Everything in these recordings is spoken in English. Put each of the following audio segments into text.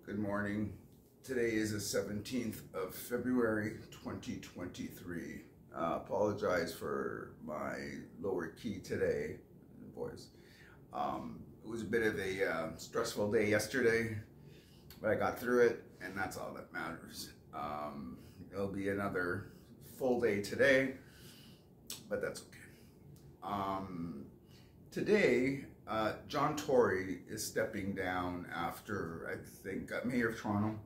Good morning. Today is the 17th of February 2023. Apologize for my lower key today, boys. It was a bit of a stressful day yesterday, but I got through it, and that's all that matters. It'll be another full day today, but that's okay. Today, John Tory is stepping down after, I think, Mayor of Toronto.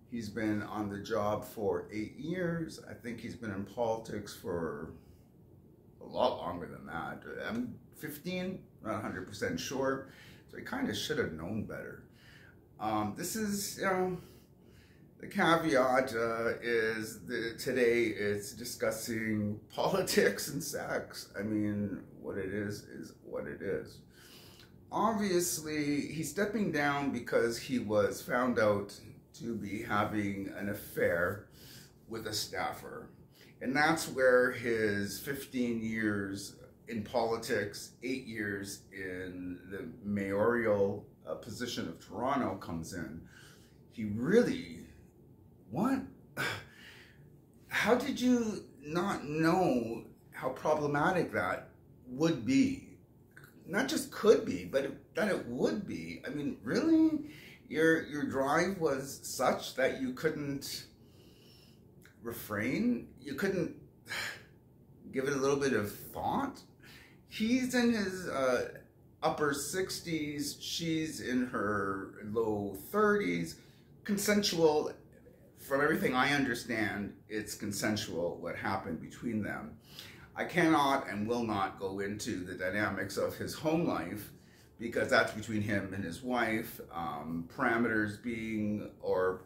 He's been on the job for 8 years. I think he's been in politics for a lot longer than that. I'm 15, not 100% sure. So he kind of should have known better. This is, the caveat is that today it's discussing politics and sex. I mean, what it is what it is. Obviously, he's stepping down because he was found out to be having an affair with a staffer. And that's where his 15 years in politics, 8 years in the mayoral position of Toronto comes in. He really, what? How did you not know how problematic that would be? Not just could be, but that it would be. I mean, really? Your drive was such that you couldn't refrain? You couldn't give it a little bit of thought? He's in his upper 60s. She's in her low 30s. Consensual. From everything I understand, it's consensual what happened between them. I cannot and will not go into the dynamics of his home life because that's between him and his wife. Parameters being, or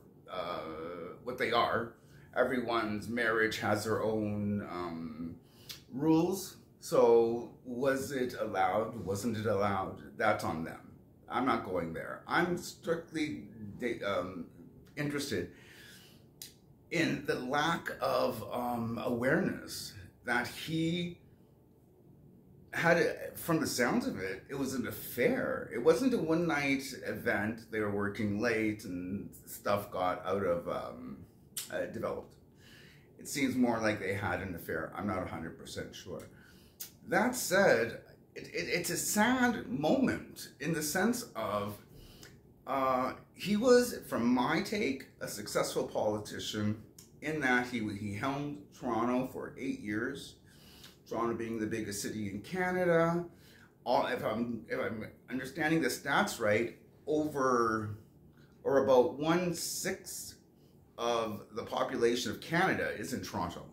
what they are. Everyone's marriage has their own rules. So was it allowed? Wasn't it allowed? That's on them. I'm not going there. I'm strictly interested in the lack of awareness that he had. From the sounds of it, it was an affair. It wasn't a one-night event. They were working late and stuff got out of developed. It seems more like they had an affair. I'm not 100% sure. That said, it's a sad moment in the sense of he was, from my take, a successful politician in that he helmed Toronto for 8 years. Toronto being the biggest city in Canada. If I'm understanding the stats right, over or about 1/6 of the population of Canada is in Toronto.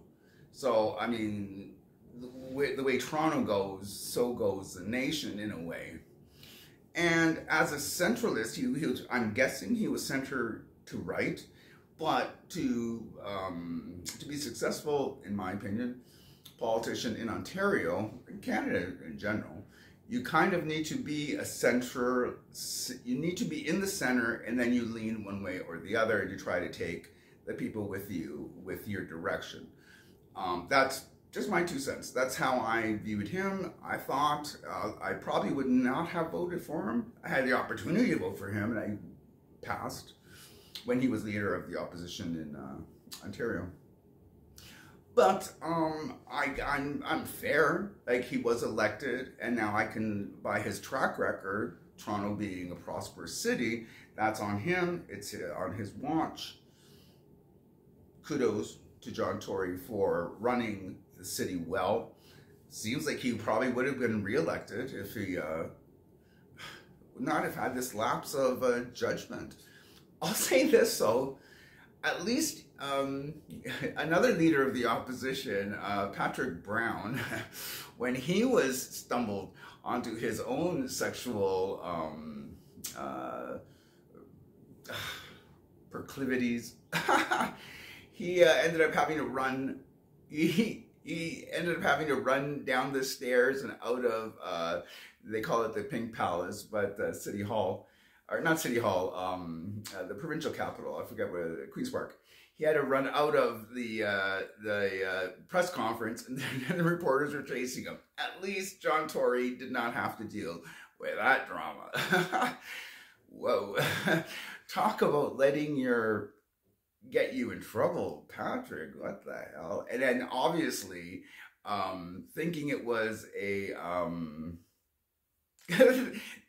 So I mean, the way Toronto goes, so goes the nation in a way. And as a centralist, I'm guessing he was center to right, but to be successful, in my opinion, politician in Ontario, in Canada in general, you kind of need to be a center. You need to be in the center, and then you lean one way or the other, and you try to take the people with you with your direction. That's just my 2 cents. That's how I viewed him. I thought I probably would not have voted for him. I had the opportunity to vote for him, and I passed when he was leader of the opposition in Ontario. But I'm fair. Like, he was elected, and now I can, by his track record, Toronto being a prosperous city, that's on him. It's on his watch. Kudos to John Tory for running the city well. Seems like he probably would have been reelected if he would not have had this lapse of judgment. I'll say this though, at least another leader of the opposition, Patrick Brown, when he was stumbled onto his own sexual proclivities, he ended up having to run. He ended up having to run down the stairs and out of, they call it the Pink Palace, but City Hall, or not City Hall, the provincial capital, I forget where, Queen's Park. He had to run out of the press conference, and then the reporters were chasing him. At least John Tory did not have to deal with that drama. Whoa. Talk about letting your get you in trouble, Patrick. What the hell? And then obviously, thinking it was a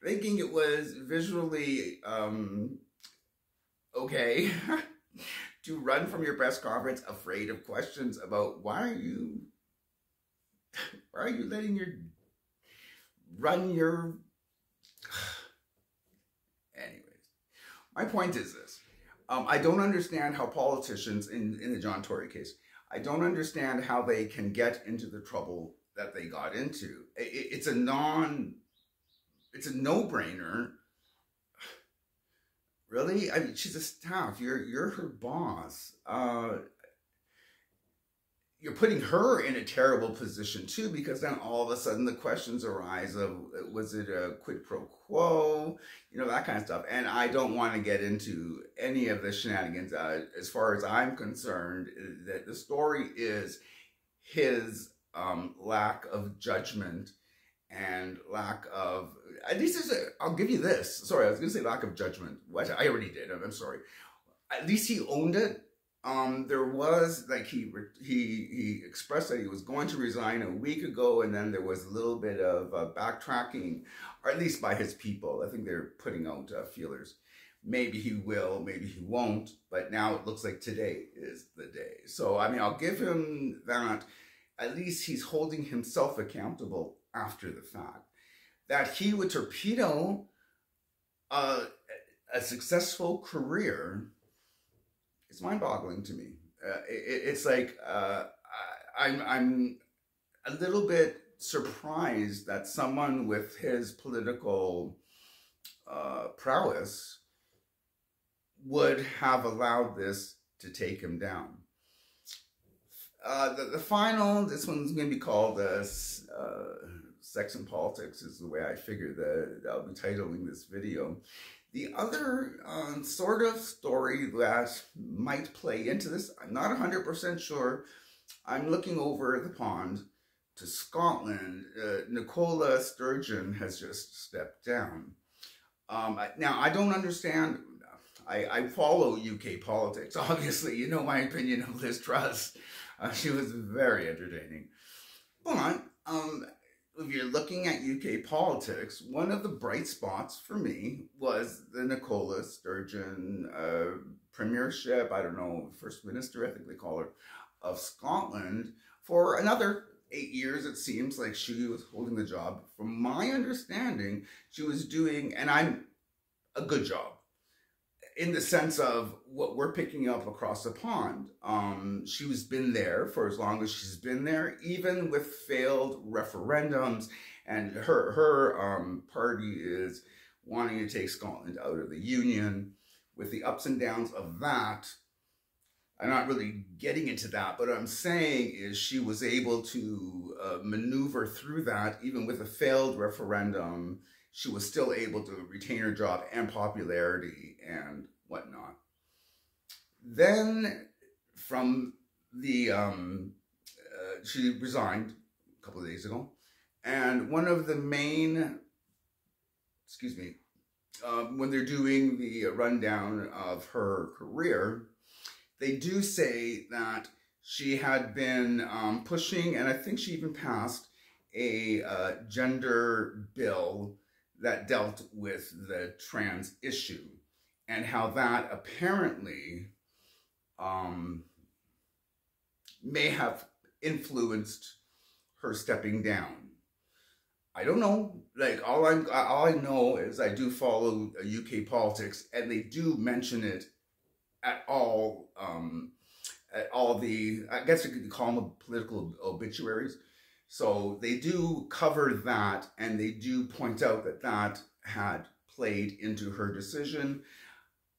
thinking it was visually okay to run from your press conference afraid of questions about why are you letting your run your anyways. My point is this. I don't understand how politicians in the John Tory case, I don't understand how they can get into the trouble that they got into. It's a no-brainer. Really? I mean, she's a staff. You're her boss. You're putting her in a terrible position too, because then all of a sudden the questions arise of, was it a quid pro quo, that kind of stuff. And I don't want to get into any of the shenanigans. As far as I'm concerned, that the story is his lack of judgment and lack of, at least I'll give you this. Sorry, I was going to say lack of judgment. What I already did. I'm sorry. At least he owned it. There was, like, he expressed that he was going to resign a week ago, and then there was a little bit of backtracking, or at least by his people. I think they're putting out feelers. Maybe he will, maybe he won't, but now it looks like today is the day. So, I mean, I'll give him that. At least he's holding himself accountable after the fact. That he would torpedo a successful career, it's mind-boggling to me. It's like I'm a little bit surprised that someone with his political prowess would have allowed this to take him down. The final, this one's going to be called Sex and Politics, is the way I figure that I'll be titling this video. The other sort of story that might play into this, I'm not 100% sure. I'm looking over the pond to Scotland. Nicola Sturgeon has just stepped down. Now, I don't understand. I follow UK politics. Obviously, you know my opinion of Liz Truss. She was very entertaining. But if you're looking at UK politics, one of the bright spots for me was the Nicola Sturgeon premiership, I don't know, First Minister, I think they call her, of Scotland. For another 8 years, it seems like she was holding the job. From my understanding, she was doing, and I'm a good job, in the sense of what we're picking up across the pond. She was been there for as long as she's been there, even with failed referendums, and her party is wanting to take Scotland out of the Union. With the ups and downs of that, I'm not really getting into that, but what I'm saying is she was able to maneuver through that, even with a failed referendum. She was still able to retain her job and popularity and whatnot. Then from the, she resigned a couple of days ago. And one of the main, when they're doing the rundown of her career, they do say that she had been pushing, and I think she even passed a gender bill that dealt with the trans issue, and how that apparently may have influenced her stepping down. I don't know. Like, all I know is I do follow UK politics, and they do mention it at all the, I guess you could call them political obituaries. So they do cover that, and they do point out that that had played into her decision.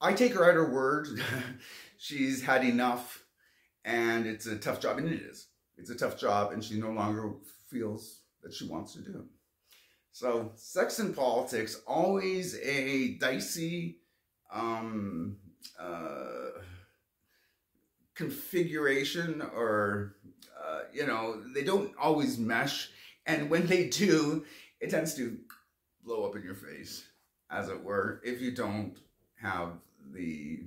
I take her at her word. She's had enough, and it's a tough job, and it is. It's a tough job, and she no longer feels that she wants to do it. So, sex and politics, always a dicey configuration, or they don't always mesh, and when they do, it tends to blow up in your face. as it were, if you don't have the,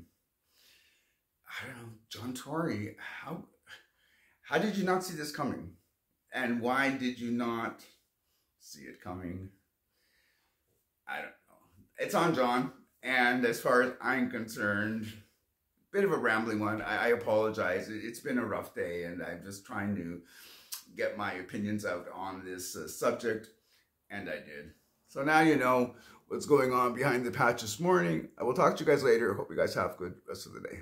I don't know, John Tory, how did you not see this coming? And why did you not see it coming? I don't know. It's on John. And as far as I'm concerned, bit of a rambling one. I apologize. It's been a rough day, and I'm just trying to get my opinions out on this subject, and I did. So now you know what's going on behind the patch this morning. I will talk to you guys later. Hope you guys have a good rest of the day.